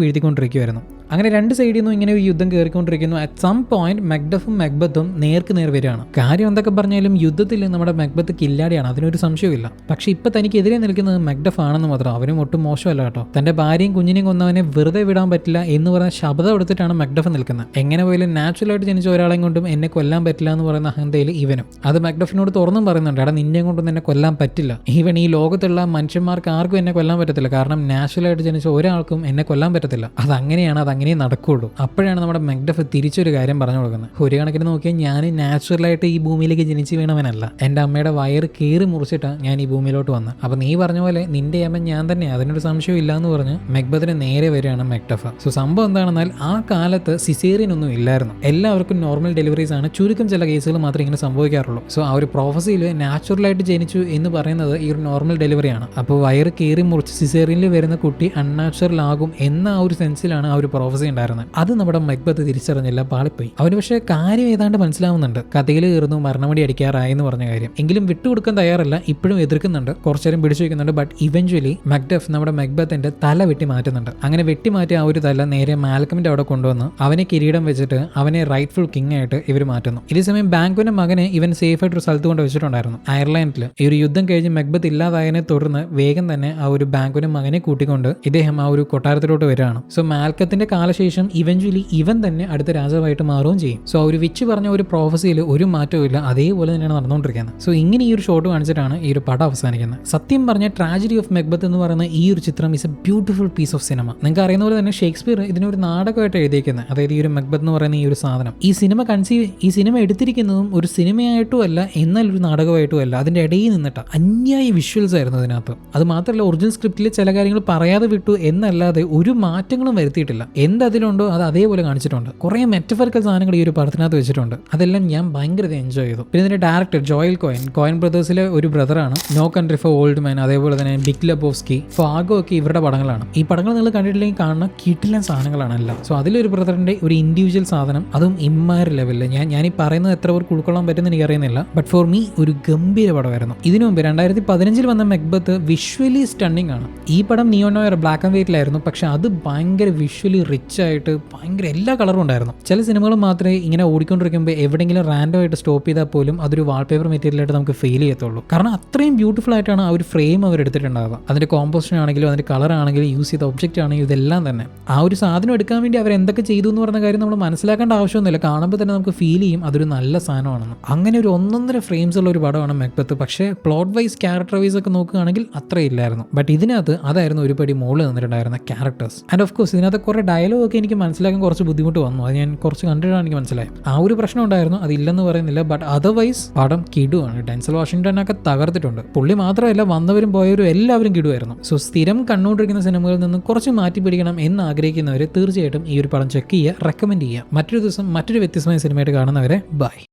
വീഴ്ത്തിക്കൊണ്ടിരിക്കുവായിരുന്നു. അങ്ങനെ 2 സൈഡിൽ നിന്നും ഇങ്ങനെ ഒരു യുദ്ധം കയറിക്കൊണ്ടിരിക്കുന്നു. അറ്റ് സം പോയിന്റ് മക്ഡഫും മക്ബത്തും നേർക്ക് നേർ വരികയാണ്. കാര്യം എന്തൊക്കെ പറഞ്ഞാലും യുദ്ധത്തിൽ നമ്മുടെ മക്ബത്ത് കില്ലാടിയാണ്, അതിനൊരു സംശയമില്ല. പക്ഷെ ഇപ്പൊ തനിക്കെതിരെ നിൽക്കുന്നത് മക്ഡഫ് ആണെന്ന് മാത്രം. അവനും ഒട്ടും മോശമല്ല കേട്ടോ. തന്റെ ഭാര്യയും കുഞ്ഞിനെയും കൊന്നവനെ വെറുതെ വിടാൻ പറ്റില്ല എന്ന് പറയുന്ന ശബ്ദം എടുത്തിട്ടാണ് മക്ഡഫ് നിൽക്കുന്നത്. എങ്ങനെ പോയാലും നാച്ചുറലായിട്ട് ജനിച്ച ഒരാളെയും കൊണ്ടും എന്നെ കൊല്ലാൻ പറ്റില്ല എന്ന് പറയുന്ന അഹന്തയിൽ ഇവനും അത് മക്ഡഫിനോട് തുറന്നും പറയുന്നുണ്ട്, എടാ നിന്നെ കൊണ്ടൊന്നും എന്നെ കൊല്ലാൻ പറ്റില്ല. ഈവൻ ഈ ലോകത്തുള്ള മനുഷ്യന്മാർക്ക് ആർക്കും എന്നെ കൊല്ലാൻ പറ്റത്തില്ല, കാരണം നാച്ചുറലായിട്ട് ജനിച്ച ഒരാൾക്കും എന്നെ കൊല്ലാൻ പറ്റത്തില്ല, അതങ്ങനെയാണ്, അതങ്ങനെ നടക്കുള്ളൂ. അപ്പോഴാണ് നമ്മുടെ മെക്ഡഫ് തിരിച്ചൊരു കാര്യം പറഞ്ഞു കൊടുക്കുന്നത്. ഒരു കണക്കിന് നോക്കിയാൽ ഞാൻ നാച്ചുറലായിട്ട് ഈ ഭൂമിയിലേക്ക് ജനിച്ചു വീണവനല്ല, എൻ്റെ അമ്മയുടെ വയറ് കീറി മുറിച്ചിട്ടാണ് ഞാൻ ഈ ഭൂമിയിലോട്ട് വന്നത്. അപ്പം നീ പറഞ്ഞ പോലെ നിന്റെ അമ്മ ഞാൻ തന്നെ, അതിനൊരു സംശയം ഇല്ല എന്ന് പറഞ്ഞ് മെക്ബത്തിന് നേരെ വരികയാണ് മെക്ഡഫ്. സോ സംഭവം എന്താണെന്നാൽ ആ കാലത്ത് സിസേറിയൻ ഒന്നും ഇല്ലായിരുന്നു, എല്ലാവർക്കും നോർമൽ ഡെലിവറീസ് ആണ്, ചുരുക്കം ചില കേസുകൾ മാത്രമേ ഇങ്ങനെ സംഭവിക്കാറുള്ളൂ. സോ ആ ഒരു പ്രൊഫസിയിൽ നാച്ചുറലായിട്ട് ജനിച്ചു എന്ന് പറയുന്നത് ഈ ഒരു നോർമൽ ഡെലിവറിയാണ്. അപ്പോൾ വയറ് കീറി മുറിച്ച് സിസേറിയനിൽ വരുന്ന കുട്ടി അൺനാച്ചുറൽ ആകും എന്ന ആ ഒരു സെൻസിലാണ് ആ ഒരു പ്രൊഫസി ഉണ്ടായിരുന്നത്. അത് നമ്മുടെ മെക്ബത്ത് തിരിച്ചറിഞ്ഞില്ല, പാളിപ്പോയി. അവന് പക്ഷേ കാര്യം ഏതാണ്ട് മനസ്സിലാവുന്നുണ്ട്, കഥയിൽ കയറുന്നു, മരണമടി അടിക്കാറായി എന്ന് പറഞ്ഞ കാര്യം. എങ്കിലും വിട്ടുകൊടുക്കാൻ തയ്യാറല്ല, ഇപ്പോഴും എതിർക്കുന്നുണ്ട്, കുറച്ചേരം പിടിച്ചു വയ്ക്കുന്നുണ്ട്. ബട്ട് ഇവഞ്ച്വലി മെക്ഡഫ് നമ്മുടെ മെക്ബത്തിന്റെ തല വെട്ടി മാറ്റുന്നുണ്ട്. അങ്ങനെ വെട്ടി മാറ്റിയ ആ ഒരു തല നേരെ മാൽക്കമിന്റെ അവിടെ കൊണ്ടുവന്ന് അവനെ കിരീടം വെച്ചിട്ട് അവനെ റൈറ്റ്ഫുൾ കിങ് ആയിട്ട് ഇവർ മാറ്റുന്നു. ഇതേസമയം ബാങ്കുവിന്റെ മകനെ ഇവൻ സേഫ് ആയിട്ട് ഒരു സ്ഥലത്ത് കൊണ്ട് വെച്ചിട്ടുണ്ടായിരുന്നു, അയർലൻഡിൽ. ഈ ഒരു യുദ്ധം കഴിഞ്ഞ് മെക്ബത്ത് ഇല്ലാതായതിനെ തുടർന്ന് വേഗം തന്നെ ആ ഒരു ബാങ്കുവിന്റെ മകനെ കൂട്ടിക്കൊണ്ട് ഇദ്ദേഹം ആ ഒരു കൊട്ടാരത്തിലോട്ട് വരികയാണ്. സോ മാൽക്കത്തിന്റെ കാലശേഷം ഇവഞ്ച്വലി ഇവൻ തന്നെ അടുത്ത രാജാവായിട്ട് മാറുകയും ചെയ്യും. സോ ഒരു വിച്ച് പറഞ്ഞ ഒരു പ്രോഫസിയിൽ ഒരു മാറ്റവും ഇല്ല, അതേപോലെ തന്നെയാണ് നടന്നുകൊണ്ടിരിക്കുന്നത്. സോ ഇങ്ങനെ ഈ ഒരു ഷോട്ട് കാണിച്ചിട്ടാണ് ഈ ഒരു പടം അവസാനിക്കുന്നത്. സത്യം പറഞ്ഞ ട്രാജഡി ഓഫ് മെക്ബത്ത് എന്ന് പറയുന്ന ഈ ഒരു ചിത്രം is a beautiful piece of cinema. നിങ്ങൾക്ക് അറിയുന്ന പോലെ തന്നെ ഷേക്സ്പിയർ ഇതിനൊരു നാടകമായിട്ട് എഴുതിയിരിക്കുന്നത്, അതായത് ഈ ഒരു മെക്ബത്ത് എന്ന് പറയുന്ന ഈ ഒരു സാധനം. ഈ സിനിമ എടുത്തിരിക്കുന്നതും ഒരു സിനിമയായിട്ടും അല്ല, എന്നാൽ ഒരു നാടകമായിട്ടും അല്ല, അതിന്റെ ഇടയിൽ നിന്നിട്ടാണ്. അന്യായ വിഷ്വൽസ് ആയിരുന്നു അതിനകത്ത്. അത് മാത്രമല്ല ഒറിജിനൽ സ്ക്രിപ്റ്റിൽ ചില കാര്യങ്ങൾ പറയാതെ വിട്ടു എന്നല്ലാതെ ഒരു മാറ്റങ്ങളും വരുത്തിയിട്ടില്ല. എന്തതിലുണ്ടോ അത് അതേപോലെ കാണിച്ചിട്ടുണ്ട്. കുറെ മെറ്റഫറിക്കൽ സാധനങ്ങൾ ഈ ഒരു പടത്തിനകത്ത് വെച്ചിട്ടുണ്ട്. അതെല്ലാം ഞാൻ ഭയങ്കര എൻജോയ് ചെയ്തു. പിന്നെ ഇതിന്റെ ഡയറക്ടർ ജോയൽ കോയൻ ബ്രദേഴ്സിലെ ഒരു ബ്രദറാണ്. No country for old man, അതേപോലെ തന്നെ ബിഗ് ലബോവ്സ്കി, ഫാഗോ ഒക്കെ ഇവരുടെ പടങ്ങളാണ്. ഈ പടങ്ങൾ നിങ്ങൾ കണ്ടിട്ടില്ലെങ്കിൽ കാണുന്ന കിടിലൻ സാധനങ്ങളാണ് എല്ലാം. സോ അതിലൊരു ബ്രദറിന്റെ ഒരു ഇൻഡിവിജ്വൽ സാധനം, അതും ഇമ്മാര് ലെവലിൽ. ഞാൻ ഈ പറയുന്നത് എത്ര പേർക്ക് ഉൾക്കൊള്ളാൻ പറ്റുമെന്ന് എനിക്കറിയുന്നില്ല, ബട്ട് ഫോർ മീ ഒരു ഗംഭീര പടമായിരുന്നു. ഇതിനു മുമ്പ് 2015 വന്ന മെക്ബത്ത് വിഷ്വലി സ്റ്റണ്ണിങ് ആണ്. ഈ പടം നിയോണോയർ ബ്ലാക്ക് ആൻഡ് വൈറ്റിലായിരുന്നു, പക്ഷെ അത് ഭയങ്കര വിഷ്വലി റിച്ച് ആയിട്ട് ഭയങ്കര എല്ലാ കളറും ഉണ്ടായിരുന്നു. ചില സിനിമകൾ മാത്രമേ ഇങ്ങനെ ഓടിക്കൊണ്ടിരിക്കുമ്പോൾ എവിടെയെങ്കിലും റാൻഡം ആയിട്ട് സ്റ്റോപ്പ് ചെയ്താൽ പോലും അതൊരു വാൾപേപ്പർ മെറ്റീരിയൽ ആയിട്ട് നമുക്ക് ഫീൽ ചെയ്യത്തുള്ളൂ. കാരണം അത്രയും ബ്യൂട്ടിഫുൾ ആയിട്ടാണ് ആ ഒരു ഫ്രെയിം അവർ എടുത്തിട്ടുണ്ടാവുക. അതിന്റെ കോമ്പോസിഷൻ ആണെങ്കിലും അതിന്റെ കളർ ആണെങ്കിലും യൂസ് ചെയ്ത ഒബ്ജക്റ്റ് ആണെങ്കിലും ഇതെല്ലാം തന്നെ ആ ഒരു സാധനം എടുക്കാൻ വേണ്ടി അവർ എന്തൊക്കെ ചെയ്തു എന്ന് പറഞ്ഞ കാര്യം നമ്മൾ മനസ്സിലാക്കേണ്ട ആവശ്യമൊന്നുമില്ല. കാണുമ്പോൾ തന്നെ നമുക്ക് ഫീൽ ചെയ്യും അതൊരു നല്ല സാധനമാണെന്ന്. അങ്ങനെ ഒരു 1.5 ഫ്രെയിംസ് ഉള്ള ഒരു പടമാണ് മെക്ബത്ത്. പക്ഷേ പ്ലോട്ട് വൈസ് ക്യാരക്ടർ വൈസ് ഒക്കെ നോക്കുകയാണെങ്കിൽ അത്ര ഇല്ലായിരുന്നു. ബട്ട് ഇതിനകത്ത് അതായിരുന്നു ഒരു പടി മുകളിൽ നിന്നിട്ടുണ്ടായിരുന്ന ക്യാരക്ടേഴ്സ്. ആൻഡ് ഓഫ് കോഴ്സ് ഇതിനകത്ത് കുറെ ഡയലോഗ് ഒക്കെ എനിക്ക് മനസ്സിലാക്കാൻ കുറച്ച് ബുദ്ധിമുട്ട് വന്നു. അത് ഞാൻ കുറച്ച് കണ്ടിട്ടാണ് എനിക്ക് മനസ്സിലായി. ആ ഒരു പ്രശ്നം ഉണ്ടായിരുന്നു, അതില്ലെന്ന് പറയുന്നില്ല. ബട്ട് അതർവൈസ് പടം കിടുവാണ്. ഡെൻസൽ വാഷിംഗ്ടനൊക്കെ തകർത്തിട്ടുണ്ട്. പുള്ളി മാത്രമല്ല, വന്നവരും പോയവരും എല്ലാവരും കിടുവായിരുന്നു. സോ സ്ഥിരം കണ്ടുകൊണ്ടിരിക്കുന്ന സിനിമകളിൽ നിന്ന് കുറച്ച് മാറ്റി പിടിക്കണം എന്ന് ആഗ്രഹിക്കുന്നവർ തീർച്ചയായിട്ടും ഈ ഒരു പടം ചെക്ക് ചെയ്യുക, റെക്കമെൻഡ് ചെയ്യുക. മറ്റൊരു ദിവസം മറ്റൊരു വ്യത്യസ്തമായ സിനിമയായിട്ട് കാണുന്നവരെ ബൈ.